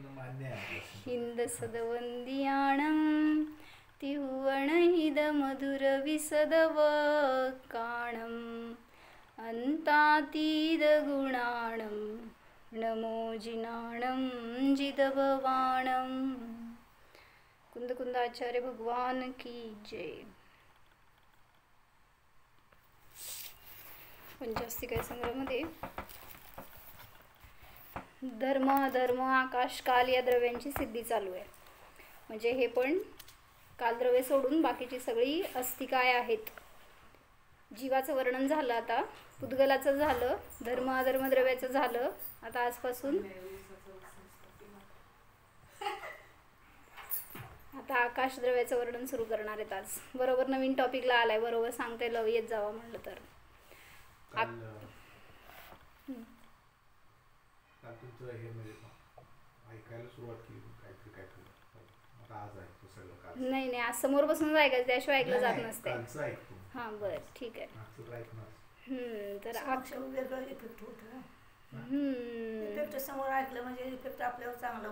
हिंद सदवंदियाणं तिहुवणहिद मधुर विसदव काणम् अंतातीद गुणाणं नमो जिनाणं जिदभवाणं। कुंद कुंदाचार्य भगवान की जय। पंचास्तिका संग्रहामध्ये धर्म अधर्म आकाश काल या द्रव्यांची सिद्धी चालू आहे। म्हणजे हे पण कालद्रव्य सोडून बाकीची सगळी अस्तिकाय आहेत। जीवाचं वर्णन झालं, आता पुद्गलाचं झालं, धर्म अधर्म द्रव्याचं झालं। आता आजपासून आता आकाश द्रव्याचं वर्णन सुरू करणार आहेत। आज बरोबर नवीन टॉपिकला आलाय, बरोबर सांगता येईल येत जावा म्हणलं तर। नाही नाही, आज समोर बसून ऐकायचं, त्याशिवाय ऐकलं जात नसते। हां बरं ठीक आहे। तर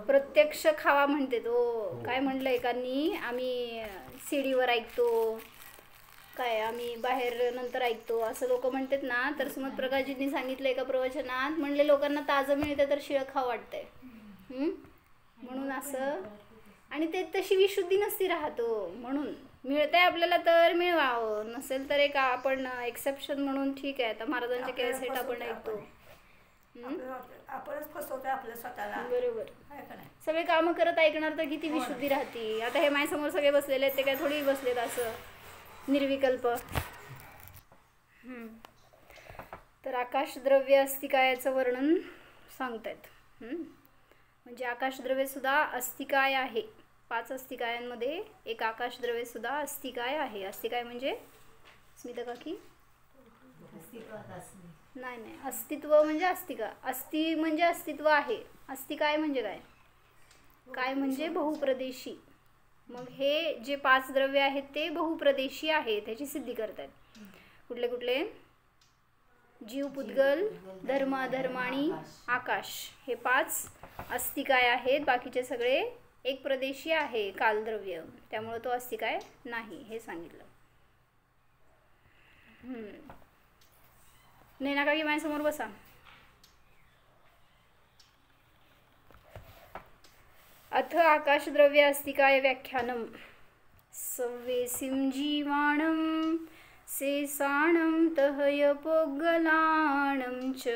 प्रत्यक्ष खावा म्हणते तो। काय म्हणलं एकांनी, आम्ही सीडीवर ऐकतो काय, आम्ही बाहेर नंतर ऐकतो असं लोक म्हणतात ना। तर सुमत प्रकाशजींनी सांगितलं एका प्रवचनात, म्हणले लोकांना ताजं मिळतं तर शिळं खावं वाटतंय म्हणून असं। आणि ते तशी विशुद्धी नसती राहतो, म्हणून मिळतंय आपल्याला तर मिळवावं, नसेल तर एक आपण एक्सेप्शन म्हणून ठीक आहे। आता महाराजांच्या कॅसेट आपण ऐकतो, आपणच फसवतो आपल्या स्वतःला। बरोबर, सगळे कामं करत ऐकणार तर किती विशुद्धी राहते। आता हे माझ्यासमोर सगळे बसलेले आहेत, ते काय थोडी बसलेत असं निर्विकल्प। तर आकाश द्रव्य अस्तिकायाचं वर्णन सांगतायत। म्हणजे आकाश द्रव्य सुद्धा अस्तिकाय आहे। 5 अस्तिकायांमध्ये एक आकाश द्रव्य सुद्धा अस्तिकाय आहे। अस्तिकाय म्हणजे स्मिता काकी नाही नाही, अस्तित्व म्हणजे अस्तिका। अस्ति म्हणजे अस्तित्व आहे, अस्तिकाय म्हणजे काय, काय म्हणजे बहुप्रदेशी। मग हे जे 5 द्रव्य आहेत ते बहुप्रदेशी आहेत, त्याची सिद्धी करतात। कुठले कुठले? जीव, पुद्गल, धर्म अधर्म आणि आकाश, हे 5 अस्तिकाय आहेत। बाकीचे सगळे एक प्रदेशी आहे कालद्रव्य, त्यामुळे तो अस्तिकाय नाही हे सांगितलं। नैना काकी माझ्यासमोर बसा। अथ आकाशद्रव्य अस्तिकाय व्याख्यानम। सव्वेसिं जीवाणं शेषाणं तहयपोगलाणं च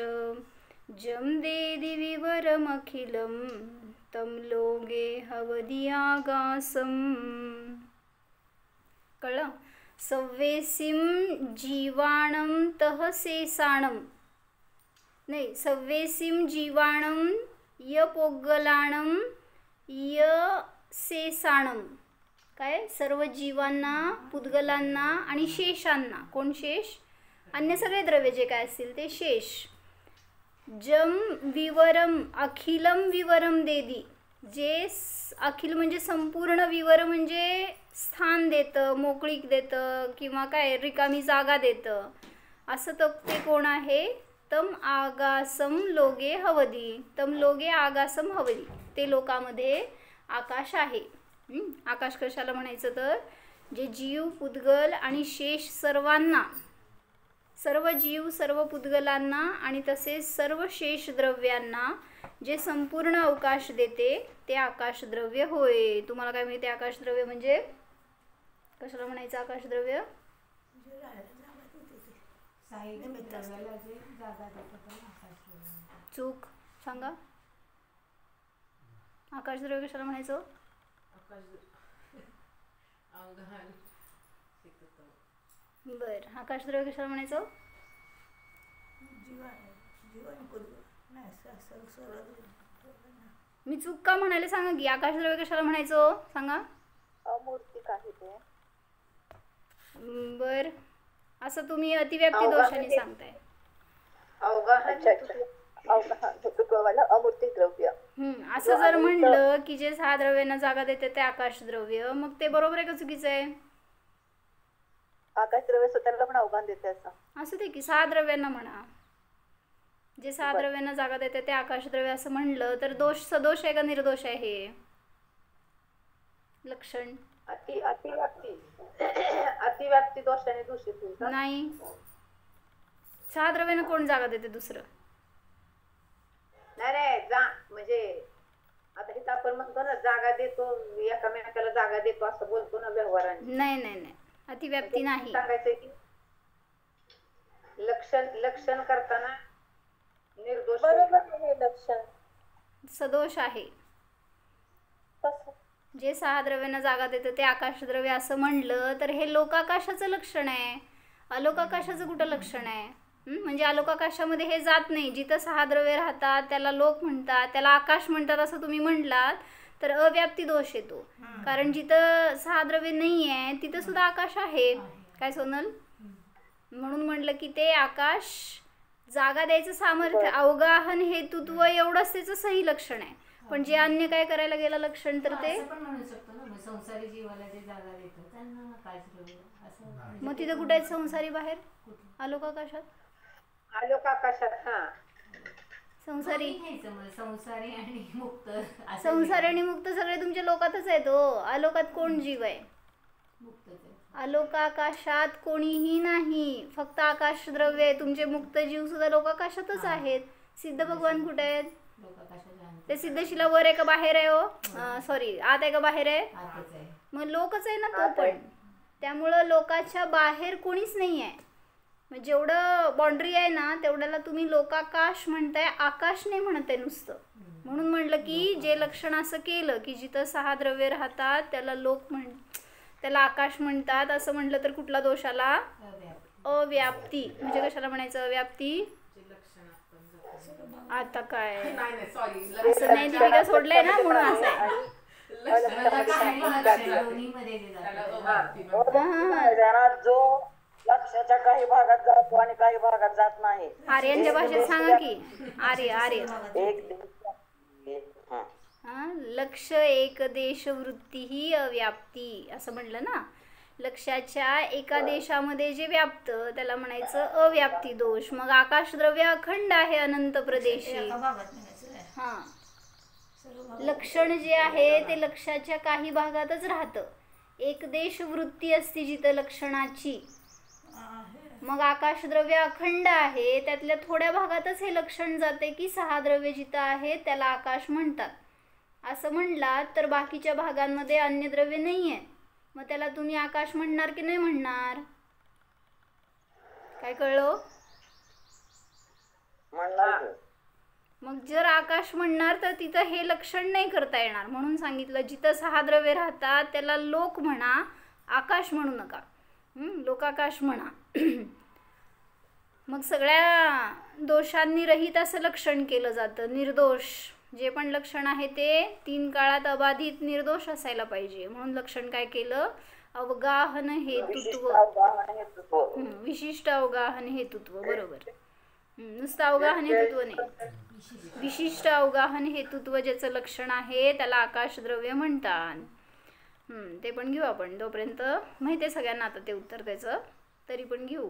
जं देदि विवरमखिलं तं लोगे हवदियागासं। कळलं? सव्वेसिं जीवाणं तह शेषाणं, नाही, सव्वेसिं जीवाणं यपोगलाणं य शेषाणं। काय? सर्व जीवांना, पुद्गलांना आणि शेषांना। कोण शेष? अन्य सगळे द्रव्य जे काय असतील ते शेष। जम विवरम, अखिलम विवरम देदी, जे अखिल म्हणजे संपूर्ण, विवर म्हणजे स्थान देतं, मोकळीक देतं, किंवा काय रिकामी जागा देतं, असं तर ते कोण आहे? तम आगासम लोगे हवदी, तम लोगे आगासम हवदी, ते लोकांमध्ये आकाश आहे। आकाश कशाला म्हणायचं तर जे जीव, पुद्गल आणि शेष सर्वांना, सर्व जीव सर्व पुद्गलांना आणि तसेच सर्व शेष द्रव्यांना जे संपूर्ण अवकाश देते ते आकाशद्रव्य होय। तुम्हाला काय माहिती आकाशद्रव्य म्हणजे कशाला म्हणायचं? आकाशद्रव्य चूक सांगा, आकाशद्रव्य कशाला म्हणायचं? बर, आकाशद्रव्य कशाला म्हणायचं? मी चूक का म्हणाले सांगा की, आकाशद्रव्य कशाला म्हणायचं सांगा? अमूर्तिक आहे ते। बर, असं तुम्ही अतिव्याप्ती दोषाने सांगताय। अमूर्तिक द्रव्य असं जर म्हणलं की जे 6 द्रव्यांना जागा देते ते आकाशद्रव्य, मग ते बरोबर आहे का चुकीचं आहे? आकाशद्रव्य स्वतःला पण आव्हान देते असं असू दे की 6 द्रव्यांना म्हणा। जे सहा द्रव्यांना जागा देते ते आकाशद्रव्य असं म्हणलं तर दोष सदोष आहे का निर्दोष आहे हे लक्षण? अतिव्याप्ती दोषाने दूषित होईल का? नाही. सहा द्रव्यांना कोण जागा देते दुसरं? नाही म्हणजे आता इथं आपण म्हणतो ना जागा देतो, एकामेकाला जागा देतो असं बोलतो ना व्यवहाराने. नाही अतिव्याप्ती नाही. सांगायचंय की लक्षण करताना निर्दोष बरोबर आहे. लक्षण सदोष आहे. जे सहा द्रव्यांना जागा देतं ते आकाशद्रव्य असं म्हणलं तर हे लोकाकाशाचं लक्षण आहे. अलोकाकाशाचं कुठं लक्षण आहे? म्हणजे अलोकाकाशामध्ये हे जात नाही. जिथं सहा द्रव्य राहतात त्याला लोक म्हणतात, त्याला आकाश म्हणतात असं तुम्ही म्हटलात तर अव्याप्ती दोष येतो. कारण जिथं सहा द्रव्य नाही आहे तिथं सुद्धा आकाश आहे. काय सोनल? म्हणून म्हटलं की ते आकाश जागा द्यायचं सामर्थ्य, अवगाहन हेतुत्व एवढंच त्याचं सही लक्षण आहे. पण जे अन्य काय करायला गेलं लक्षण तर ते पण म्हणू शकतो ना संसारी जीवाला जे जागा देतात त्यांना काय असं. मग तिथं कुठे आहेत संसारी बाहेर? अलोकाकाशात. आलोकाकाशात संसारी संसारी आणि मुक्त. संसारी आणि मुक्त सगळे तुमच्या लोकातच आहेत. आलोकात कोण जीव आहे? अलोकाकाशात कोणीही नाही, फक्त आकाश द्रव्य आहे. तुमचे मुक्त जीव सुद्धा लोकाकाशातच आहेत. सिद्ध भगवान कुठे आहेत? ते सिद्धशिला वर आहे का बाहेर आहे? सॉरी आत आहे का बाहेर आहे? मग लोकच आहे ना तो पण. त्यामुळं लोकाच्या बाहेर कोणीच नाही आहे. मग जेवढं बाउंड्री आहे ना तेवढ्याला तुम्ही लोकाकाश म्हणताय, आकाश नाही म्हणत आहे नुसतं. म्हणून म्हटलं की जे लक्षण असं केलं की जिथं सहा द्रव्य राहतात त्याला त्याला आकाश म्हणतात असं म्हटलं तर कुठला दोष आला? अव्याप्ती. म्हणजे कशाला म्हणायचं अव्याप्ती? आता काय असं नाही दीपिका सोडलंय ना म्हणून असं आहे. जो लक्षाच्या काही भागात जातो आणि काही भागात जात नाही. आर्यांच्या भाषेत सांगा की. आर्य लक्ष एक देश वृत्ती ही अव्याप्ती असं म्हणलं ना. लक्षाच्या एका देशामध्ये जे व्याप्त त्याला म्हणायचं अव्याप्ती दोष. मग आकाशद्रव्य अखंड आहे अनंत प्रदेशी. हां, लक्षण जे आहे ते लक्षाच्या काही भागातच राहतं. एक देश वृत्ती असते जिथं लक्षणाची. मग आकाशद्रव्य अखंड आहे, त्यातल्या थोड्या भागातच हे लक्षण जाते की सहा द्रव्य जिथं आहे त्याला आकाश म्हणतात असं म्हणलात तर बाकीच्या भागांमध्ये अन्य द्रव्य नाही आहे. मग त्याला तुम्ही आकाश म्हणणार की नाही म्हणणार? काय कळलं? मग जर आकाश म्हणणार तर तिथं हे लक्षण नाही करता येणार. म्हणून सांगितलं जिथं सहा द्रव्य राहतात त्याला लोक म्हणा, आकाश म्हणू नका. लोकाकाश म्हणा. मग सगळ्या दोषांनी रहित असं लक्षण केलं जातं. निर्दोष जे पण लक्षण आहे ते तीन काळात अबाधित निर्दोष असायला पाहिजे. म्हणून लक्षण काय केलं? अवगाहन हेतुत्व. विशिष्ट अवगाहन हेतुत्व. बरोबर. नुसतं अवगाहन हेतुत्व नाही, विशिष्ट अवगाहन हेतुत्व ज्याचं लक्षण आहे त्याला आकाशद्रव्य म्हणतात. ते पण घेऊ आपण. तोपर्यंत माहिती आहे सगळ्यांना आता ते उत्तर त्याचं, तरी पण घेऊ.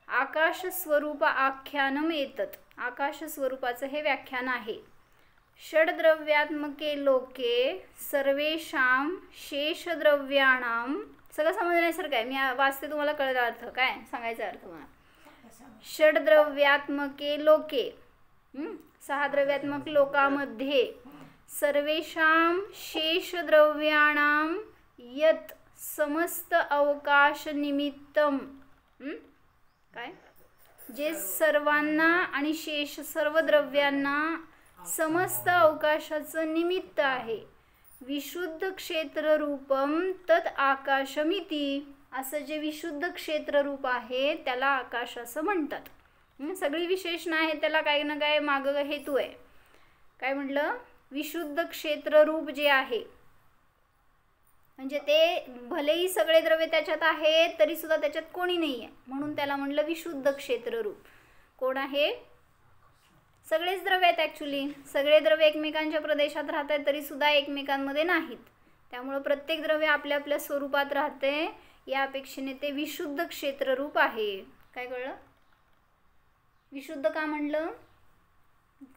आकाश स्वरूप आख्यानम एतत्. आकाश स्वरूपाचं हे व्याख्यान आहे. षड्द्रव्यात्मके लोके सर्वेषां शेषद्रव्याणां. सगळं समजण्यासारखं आहे. मी वाचते, तुम्हाला कळलं अर्थ काय सांगायचा अर्थ मला. षड्द्रव्यात्मके लोके, सहा द्रव्यात्मक लोकामध्ये सर्वेषां शेषद्रव्याणां यत् समस्त अवकाश निमित्तम. काय? जे सर्वांना आणि शेष सर्व द्रव्यांना समस्त अवकाशाचं निमित्त आहे. विशुद्ध क्षेत्ररूपम तत् आकाशमिती. असं जे विशुद्ध क्षेत्ररूप आहे त्याला आकाश असं म्हणतात. सगळी विशेषणं आहेत त्याला काही ना काय मागं हेतू आहे. काय म्हटलं? विशुद्ध क्षेत्ररूप जे आहे म्हणजे ते भलेही सगळे द्रव्य त्याच्यात आहेत तरी सुद्धा त्याच्यात कोणी नाही आहे म्हणून त्याला म्हटलं विशुद्ध क्षेत्ररूप. कोण आहे? सगळेच द्रव्य आहेत ॲक्च्युली. सगळे द्रव्य एकमेकांच्या प्रदेशात राहत आहेत तरी सुद्धा एकमेकांमध्ये नाहीत. त्यामुळं प्रत्येक द्रव्य आपल्या आपल्या स्वरूपात राहते. या अपेक्षेने ते विशुद्ध क्षेत्ररूप आहे. काय कळलं? विशुद्ध का म्हणलं?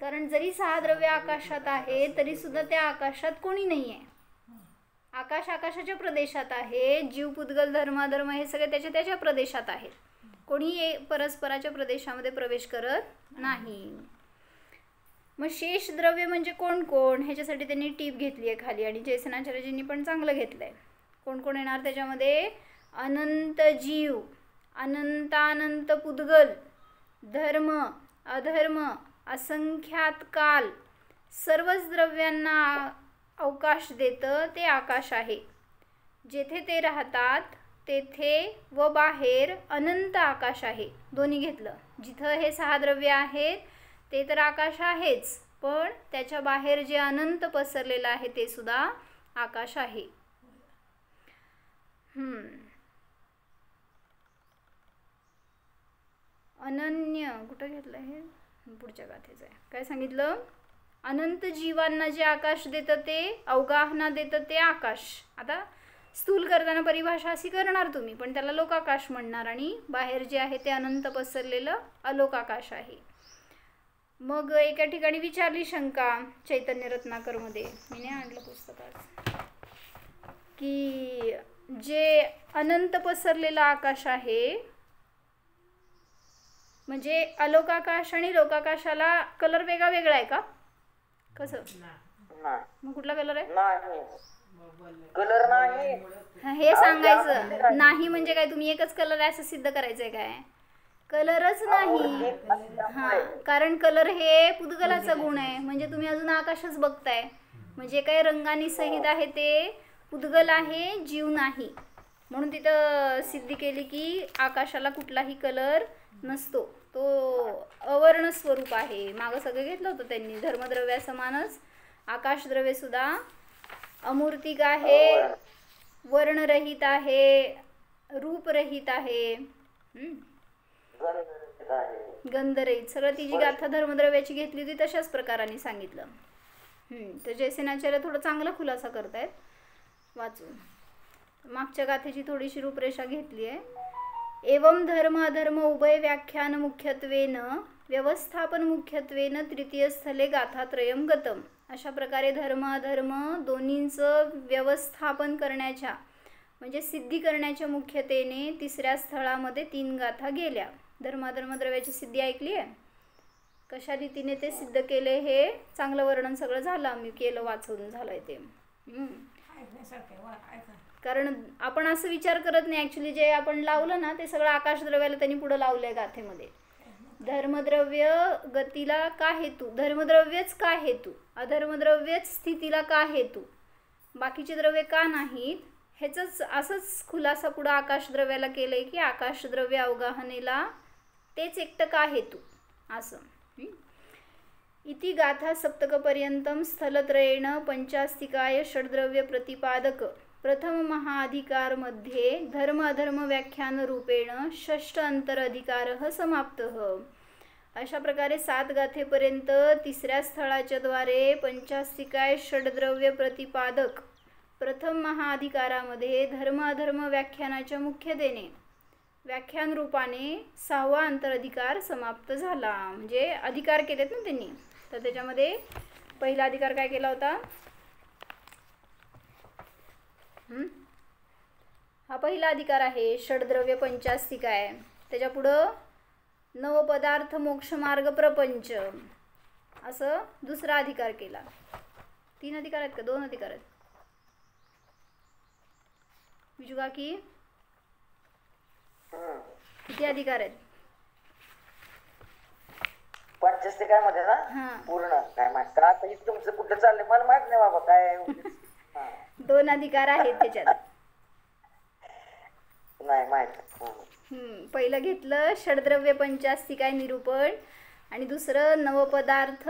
कारण जरी 6 द्रव्य आकाशात आहे तरी सुद्धा त्या आकाशात कोणी नाही आहे. आकाश आकाशाच्या प्रदेशात आहे. जीव, पुद्गल, धर्माधर्म हे सगळे त्याच्या त्याच्या प्रदेशात आहेत. कोणी परस्पराच्या प्रदेशामध्ये प्रवेश करत नाही. मग शेष द्रव्य म्हणजे कोण कोण, ह्याच्यासाठी त्यांनी टीप घेतली आहे खाली, आणि जयसेनाचार्यजींनी पण चांगलं घेतलं आहे. कोण कोण येणार त्याच्यामध्ये? अनंत जीव, अनंतानंत पुद्गल, धर्म, अधर्म, असंख्यात काल, सर्वच द्रव्यांना अवकाश देतं ते आकाश आहे. जेथे ते राहतात तेथे व बाहेर अनंत आकाश आहे. दोन्ही घेतलं. जिथं हे 6 द्रव्य आहेत ते तर आकाश आहेच, पण त्याच्या बाहेर जे अनंत पसरलेलं आहे ते सुद्धा आकाश आहे. अनन्य कुठं घेतलं हे? पुढच्या गाथेचं आहे. काय सांगितलं? अनंत जीवांना जे आकाश देतं ते, अवगाहना देतं ते आकाश. आता स्थूल करताना परिभाषा अशी करणार तुम्ही, पण त्याला लोकाकाश म्हणणार, आणि बाहेर जे आहे ते अनंत पसरलेलं अलोकाकाश आहे. मग एका ठिकाणी विचारली शंका चैतन्य रत्नाकरमध्ये, मी नाही आणलं पुस्तकात, की जे अनंत पसरलेलं आकाश आहे म्हणजे अलोकाकाश आणि लोकाकाशाला कलर वेगळा वेगळा आहे का? कसं? मग कुठला कलर आहे? कलर नाही हे सांगायचं नाही. म्हणजे काय तुम्ही एकच कलर आहे असं सिद्ध करायचंय काय? कलरच नाही. कारण कलर हे पुद्गलाचा गुण आहे. म्हणजे तुम्ही अजून आकाशच बघताय. म्हणजे काय रंगानी सहित आहे ते पुद्गल आहे, जीव नाही. म्हणून तिथं सिद्धी केली की आकाशाला कुठलाही कलर नसतो, तो अवर्ण स्वरूप आहे. मागं सगळं घेतलं होतं त्यांनी. धर्मद्रव्या समानच आकाशद्रव्य सुद्धा अमूर्तिक आहे, वर्णरहित आहे, रूपरहित आहे, गंधरहित. सगळं ती जी गाथा धर्मद्रव्याची घेतली होती तशाच प्रकाराने सांगितलं. तर जयसेनाचार्य थोडं चांगला खुलासा करतायत वाचून. मागच्या गाथेची थोडीशी रूपरेषा घेतली आहे. एवं धर्म अधर्म उभय व्याख्यान मुख्यत्वेन व्यवस्थापन मुख्यत्वेन तृतीय स्थले गाथात्रयम गतम. अशा प्रकारे धर्म अधर्म दोन्हींचं व्यवस्थापन करण्याच्या म्हणजे सिद्धी करण्याच्या मुख्यतेने तिसऱ्या स्थळामध्ये 3 गाथा गेल्या. धर्माधर्म द्रव्याची सिद्धी ऐकली आहे. कशा रीतीने ते सिद्ध केले हे चांगलं वर्णन सगळं झालं, आम्ही केलं, वाचून झालंय ते. कारण आपण असं विचार करत नाही, ॲक्च्युली जे आपण लावलं ना ते सगळं आकाशद्रव्याला त्यांनी पुढं लावलं आहे गाथेमध्ये. धर्मद्रव्य गतीला का हेतू, धर्मद्रव्यच का हेतू, अधर्मद्रव्यच स्थितीला का हेतू, बाकीचे द्रव्य का नाहीत, ह्याचंच असंच खुलासा पुढं आकाशद्रव्याला केलं आहे की आकाशद्रव्य अवगाहनेला तेच एकटं का हेतू असं. इति गाथा सप्तकपर्यंतं स्थलत्रयेण पंचास्तिकाय षड्द्रव्य प्रतिपादक प्रथम महाअधिकार मध्ये धर्म अधर्म व्याख्यान रूपेण षष्ठ अंतराधिकारः समाप्तः. अशा प्रकारे 7 गाथेपर्यंत तिसऱ्या स्थळाच्या द्वारे पंचास्तिकाय षड्द्रव्य प्रतिपादक प्रथम महाअधिकारामध्ये धर्म अधर्म व्याख्यानाच्या मुख्यतेने व्याख्यान रूपाने 6वा अंतराधिकार समाप्त झाला. म्हणजे अधिकार केलेत ना त्यांनी. तर त्याच्यामध्ये पहिला अधिकार काय केला होता? हा पहिला अधिकार आहे, षड्द्रव्य पंचास्तिक आहे. त्याच्या पुढं नवपदार्थ मोक्षमार्ग प्रपंच असं दुसरा अधिकार केला. 3 अधिकार आहेत का? 2 अधिकार आहेत. बिजू काकी किती अधिकार आहेत? पंचास्तिकामध्ये ना पूर्ण काय माहित का? आता तुमचं कुठं चाललंय मला माहित नाही बाबा काय. 2 अधिकार आहेत त्याच्यात. नाही माहित. पहिलं घेतलं षड्द्रव्य पंचास्तिकाय निरूपण आणि दुसरं नवपदार्थ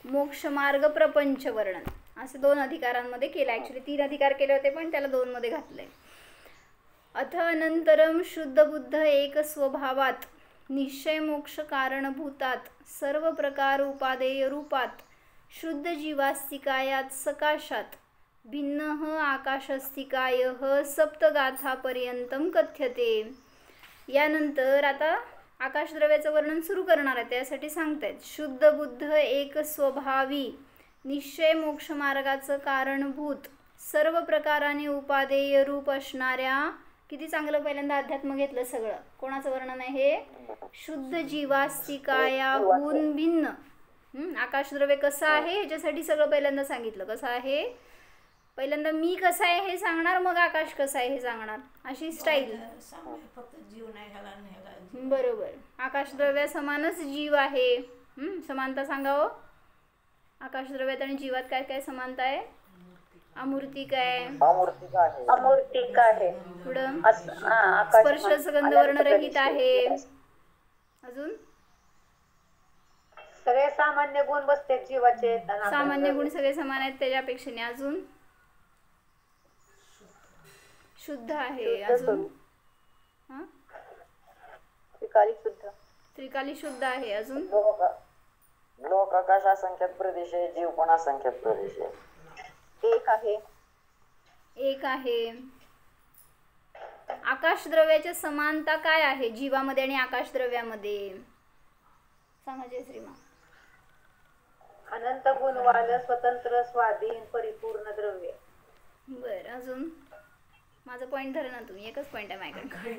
मोक्षमार्ग प्रपंच वर्णन. असे 2 अधिकारांमध्ये केलं. ॲक्च्युली 3 अधिकार केले होते पण त्याला 2 मध्ये घातलंय. अथ अनंतरम शुद्ध बुद्ध एक स्वभावात निश्चय मोक्ष कारणभूतात सर्व प्रकार उपादेय रूपात शुद्ध जीवास्तिकायात सकाशात भिन्न आकाशस्तिकाय सप्तगाथापर्यंतम कथ्यते. यानंतर आता आकाशद्रव्याचं वर्णन सुरू करणार आहे, त्यासाठी सांगतायत शुद्ध बुद्ध एक स्वभावी निश्चय मोक्षमार्गाचं कारणभूत सर्व प्रकाराने उपादेय रूप असणाऱ्या, किती चांगलं पहिल्यांदा अध्यात्म घेतलं सगळं. कोणाचं वर्णन आहे हे? शुद्ध जीवास्तिकायाहून भिन्न. आकाशद्रव्य कसं आहे ह्याच्यासाठी सगळं पहिल्यांदा सांगितलं. कसं आहे, पहिल्यांदा मी कसं आहे हे सांगणार, मग आकाश कसं आहे हे सांगणार, अशी स्टाईल. फक्त जीव नाही ह्याला आणि ह्याला. बरोबर. आकाशद्रव्या समानच जीव आहे. समानता सांगावं. आकाशद्रव्यात आणि जीवात काय काय समानता आहे? अमूर्तिक आहे, अमूर्तिक आहे, पुढं आकाश स्पर्श सुगंध वर्णरहित आहे, अजून सगळे सामान्य गुण बसते जीवाचे. सामान्य गुण सगळे समान आहेत त्याच्यापेक्षा, अजून शुद्ध आहे, अजून त्रिकाली शुद्ध आहे, अजून लोक आकाश असंख्यात प्रदेश आहे, जीव पण असंख्यात प्रदेश आहे. एक आहे. आकाशद्रव्याच्या समानता काय आहे जीवामध्ये आणि आकाशद्रव्यामध्ये? सांगा जयश्रीमा. अनंत गुणवाल, स्वतंत्र, स्वाधीन, परिपूर्ण द्रव्य. बर, अजून माझा पॉइंट धरा ना तुम्ही, एकच पॉइंट आहे माझ्याकडे.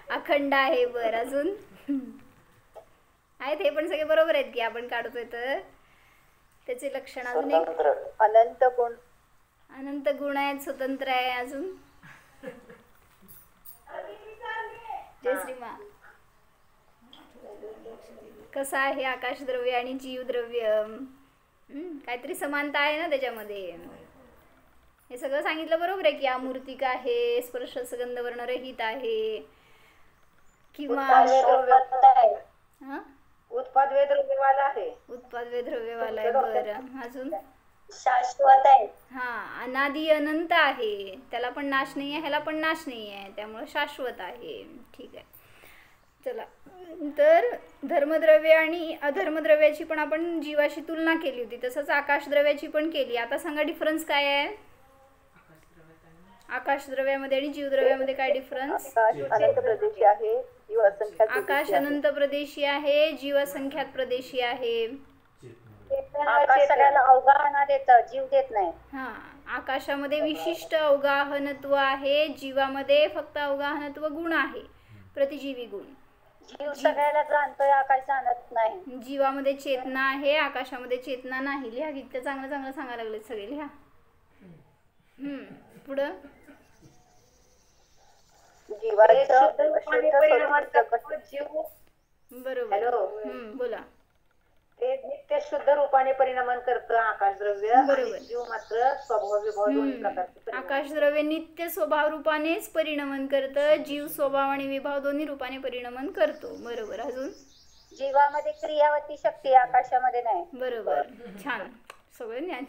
अखंड आहे. बर, अजून आहेत हे पण सगळे बरोबर आहेत की आपण काढतोय तर त्याचे लक्षण. अजून एक अनंत गुण आहेत, स्वतंत्र आहे, अजून जयश्रीमा कसं आहे आकाशद्रव्य आणि जीवद्रव्य? काहीतरी समानता आहे ना त्याच्यामध्ये. हे सगळं सांगितलं बरोबर आहे की अमूर्तिक आहे, स्पर्श सुगंध वर्णरहित आहे, किंवा उत्पादवे द्रव्यवाला आहे. उत्पादवे द्रव्यवाला आहे. बरं, अजून शाश्वत आहे. अनादि अनंत आहे, त्याला पण नाश नाही आहे, ह्याला पण नाश नाही आहे, त्यामुळे शाश्वत आहे. ठीक आहे, चला. तर धर्मद्रव्य आणि अधर्मद्रव्याची पण आपण जीवाशी तुलना केली होती, तसंच आकाशद्रव्याची पण केली. आता सांगा डिफरन्स काय आहे आकाशद्रव्यामध्ये आणि जीवद्रव्यामध्ये? काय डिफरन्स? अनंत प्रदेशी आहे, जीव असंख्यात आकाश अनंत प्रदेशी आहे, जीव असंख्यात प्रदेशी आहे. आकाश सगळ्याला अवगाहना देतं, जीव देत नाही. आकाशामध्ये विशिष्ट अवगाहनत्व आहे, जीवामध्ये फक्त अवगाहनत्व गुण आहे, प्रतिजीवी गुण. जीव सगळ्याला जाणतोय, आकाश जाणत नाही. जीवामध्ये चेतना आहे, आकाशामध्ये चेतना नाही. लिहा, किती चांगलं चांगलं सांगायला लागले सगळे, लिहा. पुढं बरोबर. बोला. ते नित्य शुद्ध रूपाने परिणामन करतं आकाशद्रव्य. बरोबर. जीव मात्र स्वभाव विभाव दोन्ही प्रकारचे. आकाशद्रव्य नित्य स्वभाव रूपानेच परिणमन करतं, जीव स्वभाव आणि विभाव दोन्ही रूपाने परिणमन करतो. बरोबर. अजून जीवामध्ये क्रियावती शक्ती, आकाशामध्ये नाही. बरोबर, छान, सगळं ज्ञान.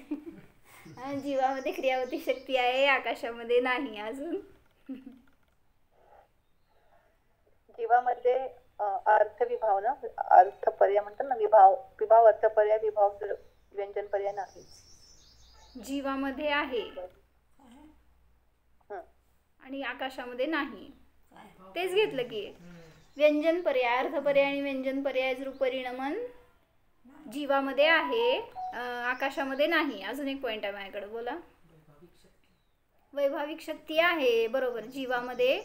जीवामध्ये क्रियावती शक्ती आहे, आकाशामध्ये नाही. अजून जीवामध्ये अर्थविभाव ना, अर्थपर्याय म्हणतात ना, विभाव अर्थपर्याय, विभाव व्यंजन पर्याय नाही. जीवामध्ये आहे आणि आकाशामध्ये नाही. तेच घेतलं की व्यंजन पर्याय, अर्थपर्याय आणि व्यंजन पर्याय रूप परिणमन जीवामध्ये आहे, आकाशामध्ये नाही. अजून एक पॉइंट आहे माझ्याकडे, बोला. वैभाविक शक्ती आहे. बरोबर, जीवामध्ये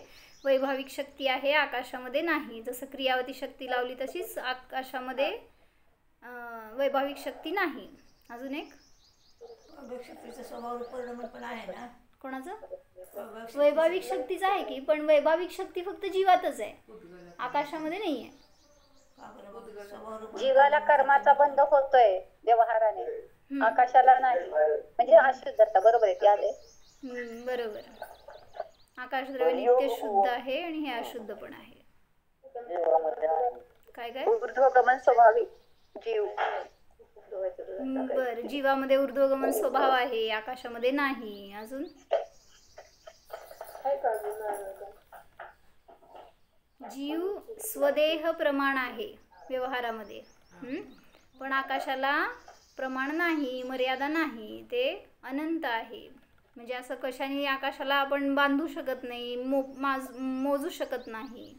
वैभाविक शक्ती आहे, आकाशामध्ये नाही. जसं क्रियावती शक्ती लावली तशीच आकाशामध्ये वैभाविक शक्ती नाही. अजून एक शक्तीचा स्वभाव परिणाम पण आहे ना. कोणाचं? वैभाविक शक्तीच आहे की, पण वैभाविक शक्ती फक्त जीवातच आहे, आकाशामध्ये नाही आहे. जीवाला कर्माचा बंध होतोय व्यवहाराने, आकाशाला नाही. म्हणजे अशुद्धता. बरोबर आहे, त्यात बरोबर. आकाशद्रव्य नित्य शुद्ध आहे आणि हे अशुद्ध पण आहे. काय काय? ऊर्ध्वगमन स्वभाविक जीव. बर, जीवामध्ये ऊर्ध्वगमन स्वभाव आहे, आकाशामध्ये नाही. अजून जीव स्वदेह प्रमाण आहे व्यवहारामध्ये, पण आकाशाला प्रमाण नाही, मर्यादा नाही, ते अनंत आहे. म्हणजे असं कशाने आकाशाला आपण बांधू शकत नाही, मोजू शकत नाही.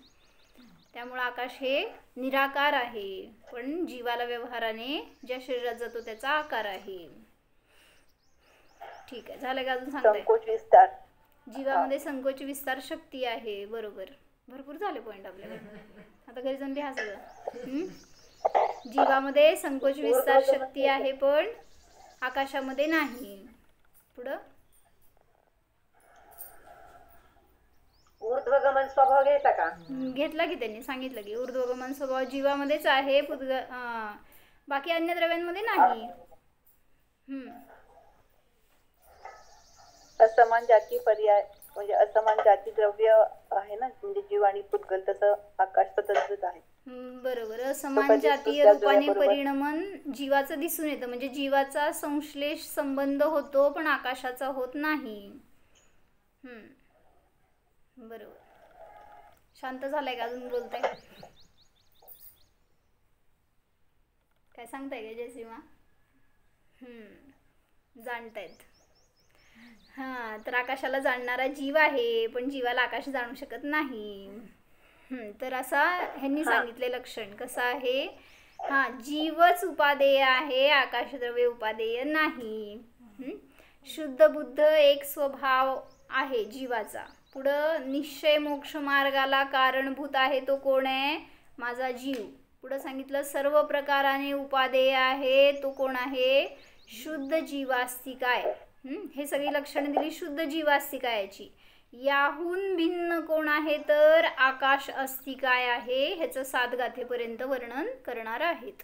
त्यामुळं आकाश हे निराकार आहे, पण जीवाला व्यवहाराने ज्या शरीरात जातो त्याचा आकार आहे. ठीक आहे, झालं का अजून सांगताय? संकोच विस्तार. जीवामध्ये संकोच विस्तार शक्ती आहे. बरोबर, भरपूर झाले पॉईंट आपल्याकडे. आता घरी जाऊन लिहा सगळं. जीवामध्ये संकोच विस्तार शक्ती आहे, पण आकाशामध्ये नाही. पुढं ऊर्ध्वगमन स्वभाव घ्यायचा का? घेतला की त्यांनी सांगितलं की ऊर्ध्वगमन स्वभाव जीवामध्येच आहे, बाकी अन्य द्रव्यांमध्ये नाही. असमान जाती पर्याय म्हणजे असमान जाती द्रव्य आहे ना, म्हणजे जीव आणि पुद्गल, तसं आकाश स्वतंत्रच आहे. बरोबर. असमान जातीय रूपाने परिणमन जीवाचं दिसून येतं, म्हणजे जीवाचा संश्लेष संबंध होतो पण आकाशाचा होत नाही. बरोबर. शांत झालाय का अजून बोलताय? काय सांगताय का जयसीमा? जाणतायत. तर आकाशाला जाणणारा जीव आहे, पण जीवाला आकाश जाणू शकत नाही. तर असा ह्यांनी सांगितले लक्षण कसं आहे. जीवच उपादेय आहे, आकाशद्रव्य उपादेय नाही. शुद्ध बुद्ध एक स्वभाव आहे जीवाचा. पुढं निश्चय मोक्ष मार्गाला कारणभूत आहे तो कोण आहे? माझा जीव. पुढं सांगितलं सर्व प्रकाराने उपादेय आहे तो कोण आहे? शुद्ध जीवास्तिकाय. हे सगळी लक्षणं दिली शुद्ध जीवास्तिकायाची. याहून भिन्न कोण आहे तर आकाश अस्तिकाय आहे. ह्याचं 7 गाथेपर्यंत वर्णन करणार आहेत.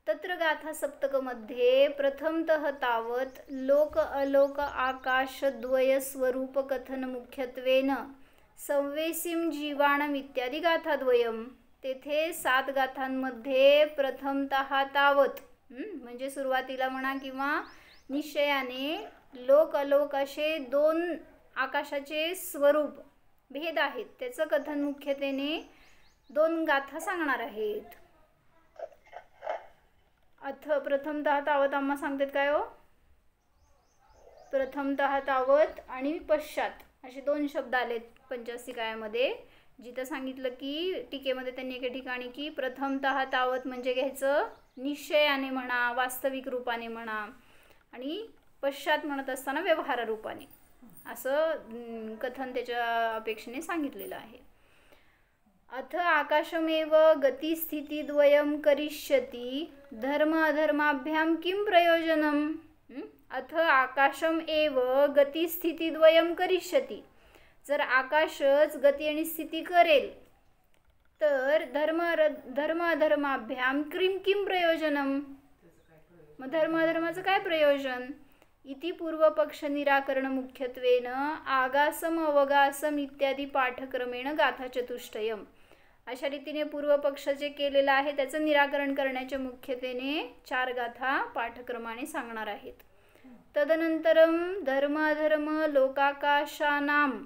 तत्र गाथा सप्तकमध्ये प्रथमतः तावत लोक अलोक आकाश द्वय स्वरूप कथन मुख्यत्वेन संवेसीम जीवाणम इत्यादी गाथाद्वयम. तेथे 7 गाथांमध्ये प्रथमतः तावत म्हणजे सुरुवातीला म्हणा किंवा निश्चयाने लोक अलोक असे 2 आकाशाचे स्वरूप भेद आहेत, त्याचं कथन मुख्यतेने 2 गाथा सांगणार आहेत. अथ प्रथमतः तावत आम्हा सांगतात काय हो? प्रथमतः तावत आणि पश्चात असे 2 शब्द आलेत पंचस्तिकायामध्ये. जिथं सांगितलं की टीकेमध्ये त्यांनी एके ठिकाणी की प्रथमतः तावत म्हणजे घ्यायचं निश्चयाने म्हणा, वास्तविक रूपाने म्हणा, आणि पश्चात म्हणत असताना व्यवहार रूपाने, असं कथन त्याच्या अपेक्षेने सांगितलेलं आहे. अथ आकाशमेव गतिस्थितीद्वयं करिष्यति धर्म अधर्माभ्याम किं प्रयोजनम. अथ आकाशम एव गतिस्थितीद्वयं करिष्यति. जर आकाशच गती आणि स्थिती करेल तर धर्म अधर्माभ्याम किं प्रयोजनम. मग धर्म अधर्माचं काय प्रयोजन? इति पूर्वपक्ष निराकरण मुख्यत्वेन आगासम अवगासम इत्यादी पाठक्रमेण गाथा चतुष्टयम. अशा रीतीने पूर्वपक्ष जे केलेलं आहे त्याचं निराकरण करण्याच्या मुख्यतेने 4 गाथा पाठक्रमाने सांगणार आहेत. तदनंतरम धर्म अधर्म लोकाकाशानाम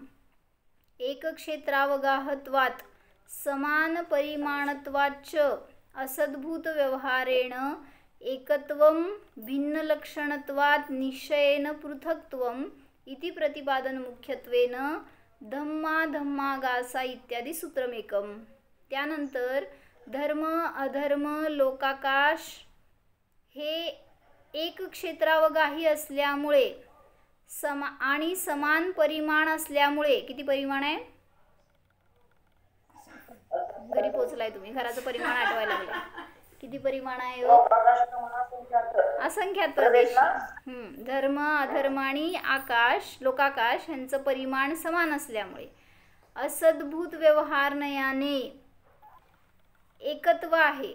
एकक्षेत्रावगाहत्वात् समान परिमाणत्वाच्च असद्भूत व्यवहारेण एकत्वम भिन्न लक्षणत्वात् निश्चयेन पृथक्त्वम इति प्रतिपादन मुख्यत्वेन धम्मागासा इत्यादी सूत्रमेकम. त्यानंतर धर्म अधर्म लोकाकाश हे एक क्षेत्रावगाही असल्यामुळे आणि समान परिमाण असल्यामुळे. किती परिमाण आहे? घरी पोहोचलाय तुम्ही, घराचं परिमाण आठवायला लागलं. किती परिमाण आहे? असंख्यात प्रदेश. धर्म अधर्म आणि आकाश लोकाकाश यांचं परिमाण समान असल्यामुळे असद्भूत व्यवहारनयाने एकत्व आहे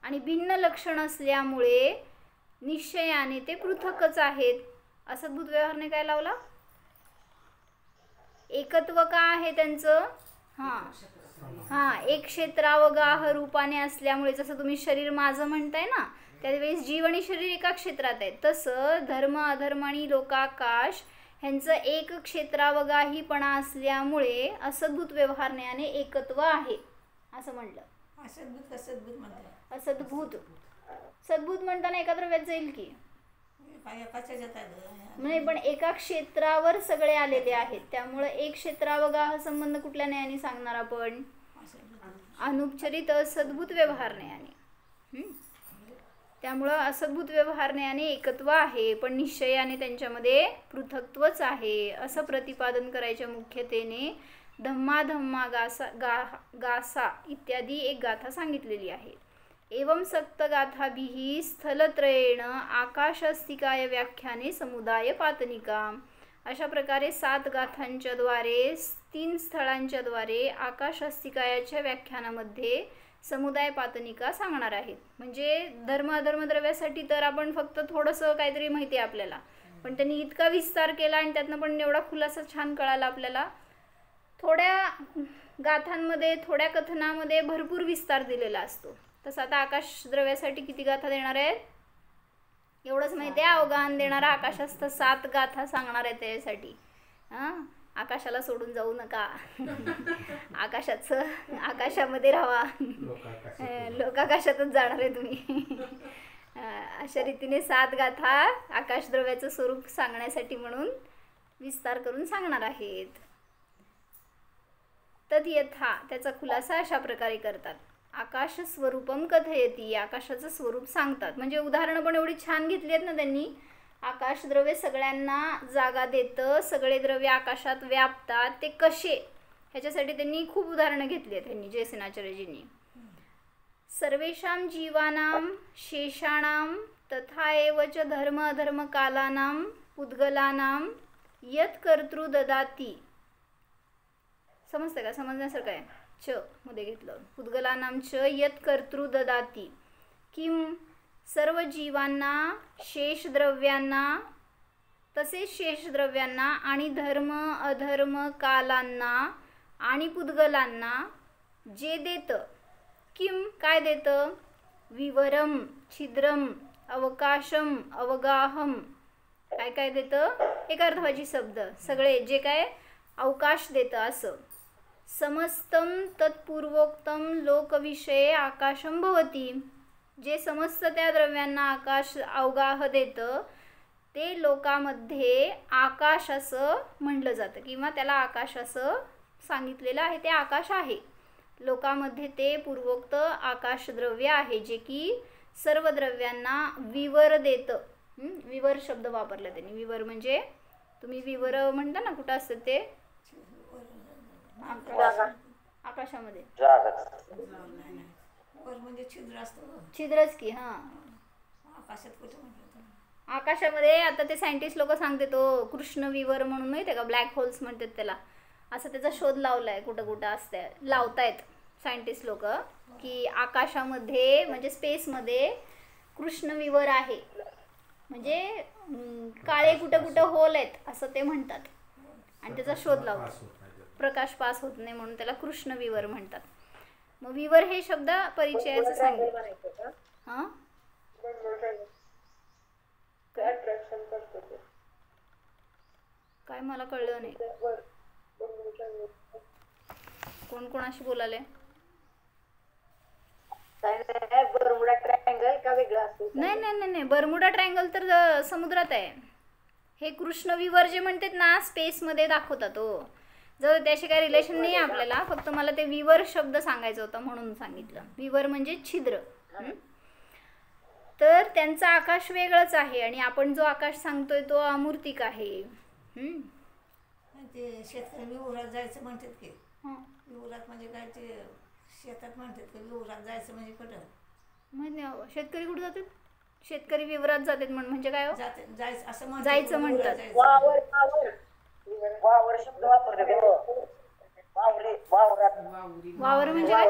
आणि भिन्न लक्षण असल्यामुळे निश्चयाने ते पृथकच आहेत. असद्भूत व्यवहारने काय लावला? एकत्व का आहे त्यांचं? एक क्षेत्रावगाह रूपाने असल्यामुळे. जसं तुम्ही शरीर माझं म्हणताय ना, त्यावेळेस जीव आणि शरीर एका क्षेत्रात आहेत, तसं धर्म अधर्म आणि लोकाकाश ह्यांचं एक क्षेत्रावगाहीपणा असल्यामुळे असद्भूत व्यवहारण्याने एकत्व आहे असं म्हटलं. असद्भूत म्हणतात. असद्भूत सद्भूत म्हणताना एका द्रव्यात जाईल की नाही, पण एका क्षेत्रावर सगळे आलेले आहेत, त्यामुळे एक क्षेत्रावगाह संबंध कुठल्या न्यायाने सांगणार आपण? अनुपचरित असद्भूत व्यवहार न्यायाने. त्यामुळं असद्भूत व्यवहार न्यायाने एकत्व आहे, पण निश्चयाने त्यांच्यामध्ये पृथक्त्वच आहे असं प्रतिपादन करायच्या मुख्यतेने धम्मा धम्मा गासा इत्यादी एक गाथा सांगितलेली आहे. एवं सक्त गाथाभिः स्थलत्रयेण आकाशास्तिकाय व्याख्याने समुदाय पातनिका. अशा प्रकारे 7 गाथांच्या द्वारे 3 स्थळांच्या द्वारे आकाशास्तिकायाच्या व्याख्यानामध्ये समुदाय पातनिका सांगणार आहेत. म्हणजे धर्म अधर्मद्रव्यासाठी तर आपण फक्त थोडंसं काहीतरी माहिती आहे आपल्याला, पण त्यांनी इतका विस्तार केला आणि त्यातनं पण एवढा खुलासा छान कळाला आपल्याला. थोड्या गाथांमध्ये, थोड्या कथनामध्ये भरपूर विस्तार दिलेला असतो. तसं आता आकाश द्रव्यासाठी किती गाथा देणार आहेत एवढंच माहिती आहे. अवगाहन देणारा आकाशास्थ 7 गाथा सांगणार आहे त्यासाठी. आकाशाला सोडून जाऊ नका, आकाशामध्ये राहा, लोक आकाशातच जाणार आहे तुम्ही. अशा रीतीने 7 गाथा आकाशद्रव्याचं स्वरूप सांगण्यासाठी म्हणून विस्तार करून सांगणार आहेत. तद्यथा त्याचा खुलासा अशा प्रकारे करतात. आकाश स्वरूपम कथयती, आकाशाचं स्वरूप सांगतात. म्हणजे उदाहरणं पण एवढी छान घेतली आहेत ना त्यांनी. आकाश द्रव्य सगळ्यांना जागा देतं, सगळे द्रव्य आकाशात व्यापतात, ते कसे ह्याच्यासाठी त्यांनी खूप उदाहरणं घेतली आहेत त्यांनी, जयसेनाचार्यजींनी. सर्वेषां जीवानां शेषाणां तथा एव च धर्म अधर्म कालानां पुद्गलानां यत् कर्तृ ददाती. समजतं का? समजण्यासारखं आहे. च मध्ये घेतलं. पुद्गलानां च यत् कर्तृ ददाती. किम सर्व जीवांना, शेषद्रव्यांना, तसेच शेषद्रव्यांना आणि धर्म अधर्म कालांना आणि पुद्गलांना जे देतं. किम काय देतं? विवरम, छिद्रम, अवकाशम, अवगाहम. काय काय देतं? एक अर्थवाची शब्द सगळे जे काय अवकाश देतं असं. समस्तम तत्पूर्वोक्तम लोकविषये आकाशम भवती. जे समस्त त्या द्रव्यांना आकाश अवगाह देतं ते लोकामध्ये आकाश असं म्हटलं जातं, किंवा त्याला आकाश असं सांगितलेलं आहे. ते आकाश आहे. लोकामध्ये ते पूर्वोक्त आकाश द्रव्य आहे जे की सर्व द्रव्यांना विवर देतं. विवर शब्द वापरला त्यांनी. विवर म्हणजे तुम्ही विवर म्हणता ना, कुठं असतं ते? आकाशामध्ये. छिद्रच की. आकाशामध्ये आता ते सायंटिस्ट लोक सांगते तो कृष्ण विवर म्हणून, माहिती आहे का? ब्लॅक होल्स म्हणतात त्याला. असं त्याचा शोध लावलाय, कुठं कुठं असते लावतायत सायंटिस्ट लोक की आकाशामध्ये म्हणजे स्पेसमध्ये कृष्ण विवर आहे. म्हणजे काळे कुठं कुठं होल आहेत असं ते म्हणतात आणि त्याचा शोध लावतात. प्रकाश पास होत नाही म्हणून त्याला कृष्ण विवर म्हणतात. मग विवर हे शब्द परिचयाचं सांगितलं. हां, काय मला कळलं नाही. कोण कोणाशी बोलाले? बरमुडा ट्रायंगल का वेगळं असतं? नाही नाही नाही नाही, बरमुडा ट्रायंगल तर समुद्रात आहे. हे कृष्ण विवर जे म्हणतात ना, स्पेसमध्ये दाखवतात. हो, जर त्याशी काही रिलेशन नाही आहे आपल्याला, फक्त मला ते विवर शब्द सांगायचा होता म्हणून सांगितलं. विवर म्हणजे छिद्र. तर त्यांचा आकाश वेगळंच आहे आणि आपण जो आकाश सांगतोय तो अमूर्तिक आहे. ते शेतकरी विवरात जायचं म्हणतात की, विवरात म्हणजे काय? ते शेतात म्हणतात की विवरात जायचं म्हणजे कुठं माहिती नाही. शेतकरी कुठं जातात? शेतकरी विवरात जातात म्हणजे काय? जायचं असं म्हणतात. जायचं म्हणतात. वावर शब्द वापरले. वावर म्हणजे काय?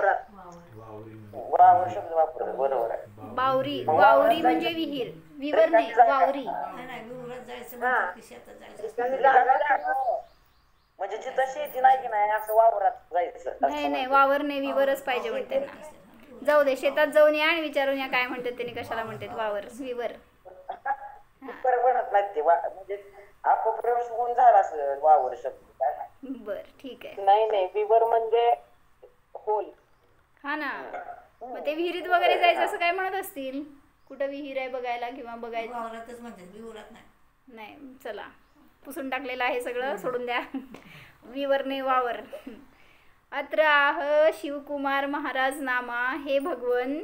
वावर शब्द वापरले. बरोबर आहे. बावरी. वावरी म्हणजे विहीर. विवर नाही, वावरी. नाही, विवरात जायचं म्हणतात की शेतात जायचं. म्हणजे जिथं शेती नाही की नाही असं वावरात जायचं. नाही नाही, वावर नाही, विवरच पाहिजे म्हणते ना. जाऊ दे, शेतात जाऊन या आणि विचारून या काय म्हणतात त्यांनी, कशाला म्हणतात वावर विवर. म्हणत नाही ते म्हणजे अपप्रवेश होऊन झाला असं वावर शब्द. बर, ठीक आहे. नाही नाही, विवर म्हणजे होल. हा ना, मग ते विहिरीत वगैरे जायचं असं काय म्हणत असतील. कुठं विहीर आहे बघायला किंवा बघायचं वावरातच म्हणतात, विवरात नाही. नाही. चला, पुसून टाकलेलं आहे सगळं, सोडून द्या. विवरणे वावर. अत्र आह शिवकुमार महाराज नामा. हे भगवन,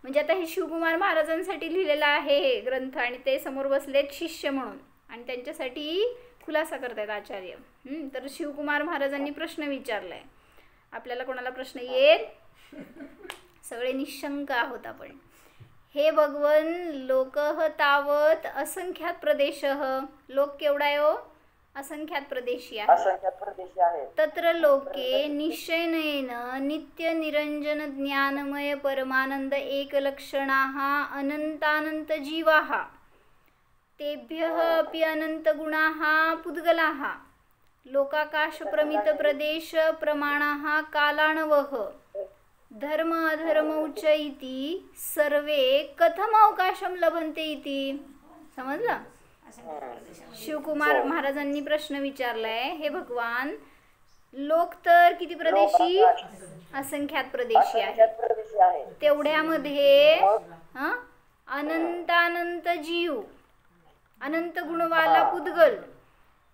म्हणजे आता हे शिवकुमार महाराजांसाठी लिहिलेला आहे हे ग्रंथ, आणि ते समोर बसलेत शिष्य म्हणून, आणि त्यांच्यासाठी खुलासा करतायत आचार्य. तर शिवकुमार महाराजांनी प्रश्न विचारलाय. आपल्याला कोणाला प्रश्न येत? सगळे निशंक आहोत आपण. हे भगवन लोकः तावत असंख्यात प्रदेशः. लोक केवढा आहे हो? असंख्यात प्रदेशी आहे. तत्र लोके निश्चयेन नित्य निरंजन ज्ञानमय परमानंद एकलक्षणाः अनंतानंत जीवाः तेभ्यः अपि अनंत गुणाः पुद्गलाः लोकाकाश प्रमित प्रदेश प्रमाणाः कालाणवः धर्म अधर्म उच्च इति सर्वे कथम अवकाशम लभन्ते इति. समजलं? शिवकुमार महाराजांनी प्रश्न विचारलाय. हे भगवान, लोक तर किती प्रदेशी? असंख्यात प्रदेशी आहे. तेवढ्यामध्ये अनंतानंत जीव, अनंत गुणवाला पुद्गल,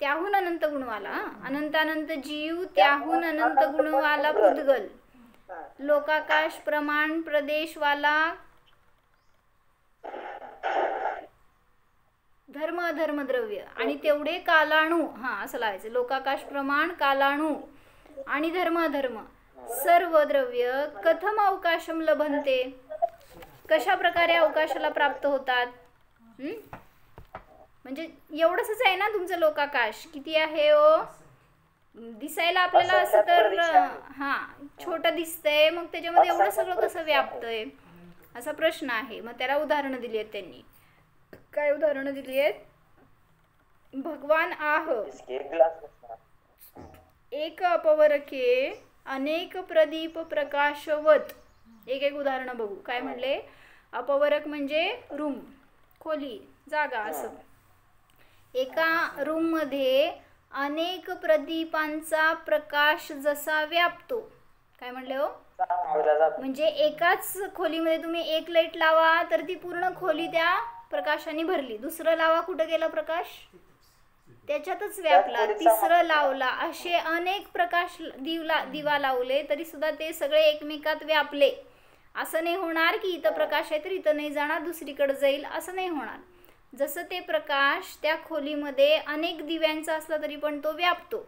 त्याहून अनंत गुणवाला, अनंतानंत जीव, त्याहून अनंत गुणवाला पुद्गल, लोकाकाश प्रमाण प्रदेशवाला, धर्म अधर्म द्रव्य, आणि तेवढे कालाणू. असं लावायचं. लोकाकाश प्रमाण कालाणू आणि धर्म अधर्म सर्व द्रव्य कथम अवकाशम लभन्ते. कशा प्रकारे अवकाशाला प्राप्त होतात? म्हणजे एवढंच आहे ना तुमचं लोकाकाश. किती आहे हो? दिसायला आपल्याला असं तर छोटं दिसतंय, मग त्याच्यामध्ये एवढं सगळं कसं व्याप्तंय, असा प्रश्न आहे. मग त्याला उदाहरणं दिली आहेत त्यांनी. काय उदाहरणं दिली आहेत? भगवान आह एक अपवरके अनेक प्रदीप प्रकाशवत. एक एक उदाहरणं बघू. काय म्हणले? अपवरक म्हणजे रूम, खोली, जागा. असं एका रूममध्ये अनेक प्रदीपांचा प्रकाश जसा व्यापतो. काय म्हणले हो? म्हणजे एकाच खोलीमध्ये तुम्ही एक लाईट लावा तर ती पूर्ण खोली त्या प्रकाशाने भरली. दुसरं लावा, कुठं गेला प्रकाश? त्याच्यातच व्यापला. तिसरं लावला. असे अनेक प्रकाश दिवा लावले तरी सुद्धा ते सगळे एकमेकात व्यापले. असं नाही होणार की इथं प्रकाश आहे तर इथं नाही जाणार, दुसरीकडे जाईल, असं नाही होणार. जसं ते प्रकाश त्या खोलीमध्ये अनेक दिव्यांचा असला तरी पण तो व्यापतो,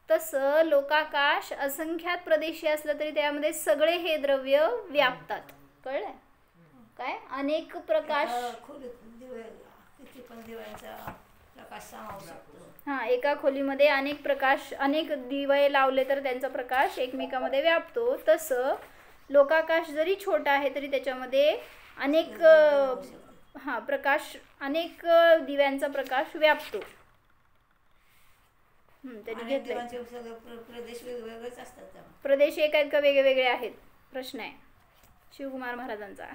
तसं लोकाकाश असंख्यात प्रदेशी असलं तरी त्यामध्ये सगळे हे द्रव्य व्यापतात. कळलंय काय? अनेक प्रकाश, एका खोलीमध्ये अनेक प्रकाश, अनेक दिवे लावले तर त्यांचा प्रकाश एकमेकामध्ये व्यापतो. तसं लोकाकाश जरी छोटा आहे तरी त्याच्यामध्ये अनेक प्रकाश, अनेक दिव्यांचा प्रकाश व्यापतो. त्यांनी घेतलंय. प्रदेश वेगवेगळेच असतात. प्रदेश एक आहेत का वेगवेगळे आहेत? प्रश्न आहे शिवकुमार महाराजांचा.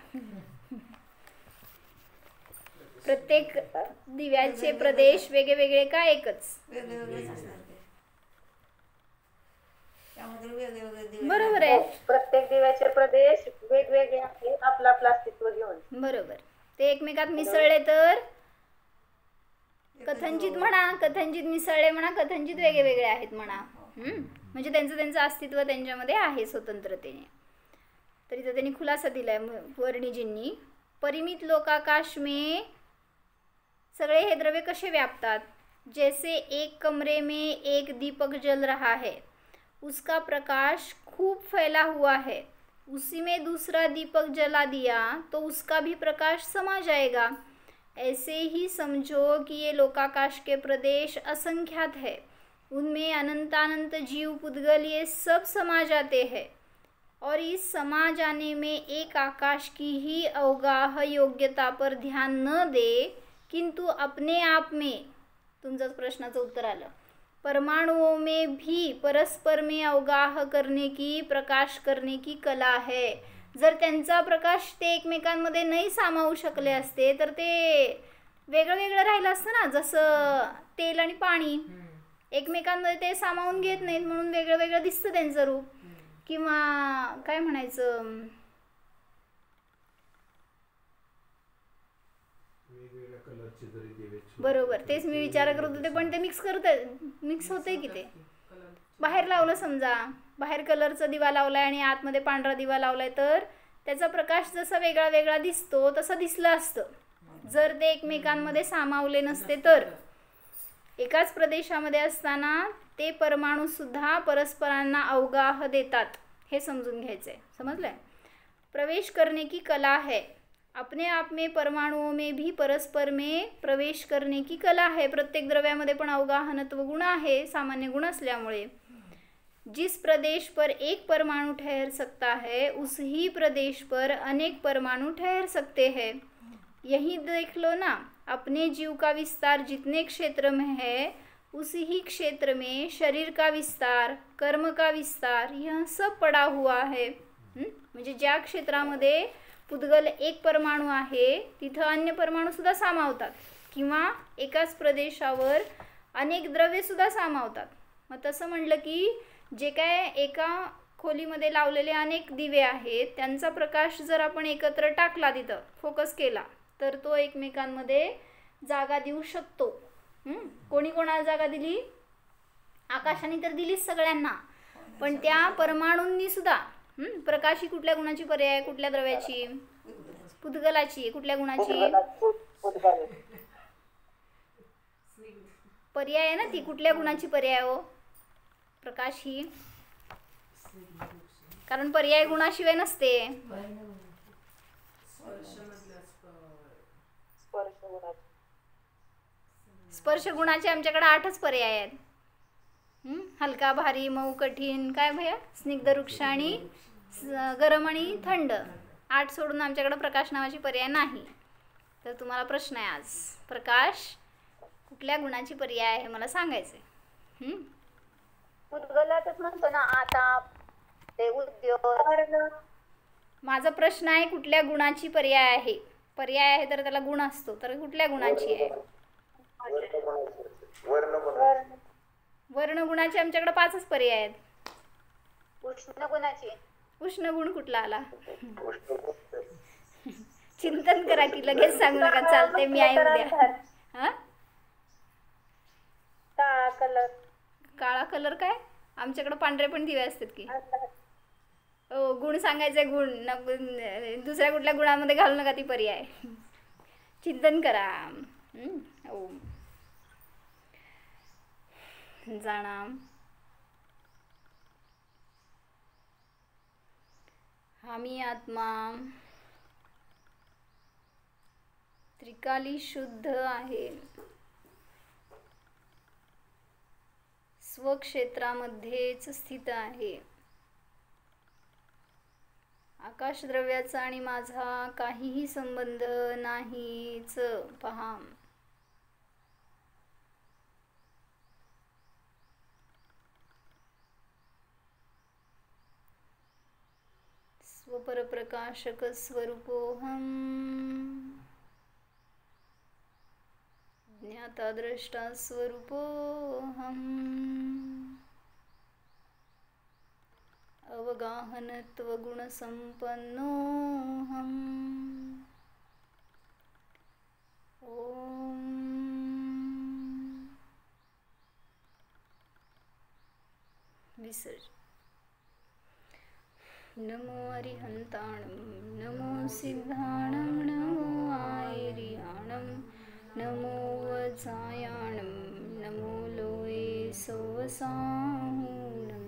प्रत्येक दिव्याचे प्रदेश वेगळे वेगळे का एकच? वेगवेगळेच असतात. बरोबर आहे. प्रत्येक दिव्याचे प्रदेश वेगवेगळे आहेत, आपलं आपलं अस्तित्व घेऊन. बरोबर. ते एकमेकात मिसळले तर कथंचित म्हणा, कथंचित मिसळले म्हणा, कथंचित वेगळे वेगळे आहेत म्हणा. म्हणजे त्यांचं अस्तित्व त्यांच्यामध्ये आहे स्वतंत्रतेने. तरी तर त्यांनी खुलासा दिलाय वर्णिजींनी. परिमित लोकाकाश में सगळे हे द्रव्य कसे व्यापतात? जैसे एक कमरे में एक दीपक जल रहा है, उसका प्रकाश खूब फैला हुआ है, उसी में दूसरा दीपक जला दिया तो उसका भी प्रकाश समा जाएगा. ऐसे ही समझो कि ये लोकाकाश के प्रदेश असंख्यात है, उनमें अनंतानंत जीव पुद्गल ये सब समा जाते हैं, और इस समा जाने में एक आकाश की ही अवगाह योग्यता पर ध्यान न दे, किंतु अपने आप में, तुमचं प्रश्नाचं उत्तर आलं, परमाणुओं में भी परस्पर में अवगाह करने की, प्रकाश करने की कला है. जर त्यांचा प्रकाश ते एकमेकांमध्ये नाही सामावू शकले असते तर ते वेगळं वेगळं राहिलं असतं ना. जसं तेल आणि पाणी एकमेकांमध्ये ते सामावून घेत नाहीत म्हणून वेगळं वेगळं दिसतं त्यांचं रूप. किंवा काय म्हणायचं, वेगवेगळ्या कलरचे जरी दिवे बरोबर, तेच मी विचार करत होते, पण ते मिक्स होतंय की ते बाहेर लावलं, समजा बाहेर कलरचा दिवा लावलाय आणि आतमध्ये पांढरा दिवा लावलाय, तर त्याचा प्रकाश जसा वेगळा वेगळा दिसतो तसं दिसलं असतं जर ते एकमेकांमध्ये सामावले नसते. तर एकाच प्रदेशामध्ये असताना ते परमाणू सुद्धा परस्परांना अवगाह देतात, हे समजून घ्यायचंय. समजलंय? प्रवेश करने की कला है, अपने आप में परमाणुओं में भी परस्पर में प्रवेश करने की कला है. प्रत्येक द्रव्यामध्ये पण अवगाहनत्व गुण आहे, सामान्य गुण असल्यामुळे. जिस प्रदेश पर एक परमाणु ठहर सकता है उस ही प्रदेश पर अनेक परमाणु ठहर सकते हैं. यही देख लो ना, अपने जीव का विस्तार जितने क्षेत्र में है उसी ही क्षेत्र में शरीर का विस्तार, कर्म का विस्तार, यह सब पड़ा हुआ है. म्हणजे ज्या क्षेत्रामध्ये पुद्गल एक परमाणू आहे तिथं अन्य परमाणू सुद्धा सामावतात, किंवा एकाच प्रदेशावर अनेक द्रव्ये सुद्धा सामावतात. मग तसं म्हणलं की जे काय एका खोलीमध्ये लावलेले अनेक दिवे आहेत त्यांचा प्रकाश जर आपण एकत्र टाकला, तिथं फोकस केला, तर तो एकमेकांमध्ये जागा देऊ शकतो. कोणी कोणाला जागा दिली? आकाशाने तर दिलीच सगळ्यांना, पण त्या परमाणूंनी सुद्धा. प्रकाश ही कुठल्या गुणाची पर्याय आहे? कुठल्या द्रव्याची? पुद्गलाची. कुठल्या गुणाची पर्याय आहे ना ती? कुठल्या गुणाची पर्याय हो प्रकाश ही? कारण पर्याय गुणाशिवाय नसते. स्पर्श गुणाचे आमच्याकडे 8च पर्याय आहेत. हलका, भारी, मऊ, कठीण, काय भैया, स्निग्ध, वृक्ष आणि गरम आणि थंड. 8 सोडून आमच्याकडे प्रकाश नावाची पर्याय नाही. तर तुम्हाला प्रश्न आहे आज, प्रकाश कुठल्या गुणाची पर्याय आहे मला सांगायचंय. उद्गलातच म्हणतो ना आता ते उद्योग. माझा प्रश्न आहे कुठल्या गुणाची पर्याय आहे? पर्याय आहे तर त्याला गुण असतो, तर कुठल्या गुणाची आहे? वर्ण गुणाचे आमच्याकडे 5च पर्याय आहेत. उष्ण गुणाची. उष्ण गुण कुठला आला? चिंतन करा की लगेच सांगू नका. चालते, मी आहे उद्या. हा, काळा कलर. काळा कलर काय? आमच्याकडे पांढरे पण दिवे असतात की. हो, गुण सांगायचे. गुण दुसऱ्या कुठल्या गुणामध्ये घालू नका ती पर्याय. चिंतन करा. हो, जाणा. हामी आत्मा त्रिकाली शुद्ध आहे, स्वक्षेत्रामध्येच स्थित आहे. आकाशद्रव्याचा आणि माझा काहीही संबंध नाहीच. पहा, स्वपरप्रकाशक स्वरूपोऽहम्, ज्ञाता द्रष्टा स्वरूपोऽहम्, अवगाहनत्व गुणसंपन्नोऽहम्. ओम विसर्ज. नमो अरिहंताणं, नमो सिद्धाणं, नमो आयर्याणं, नमो वज्रायाणं, नमो लोये सवसाहूणं.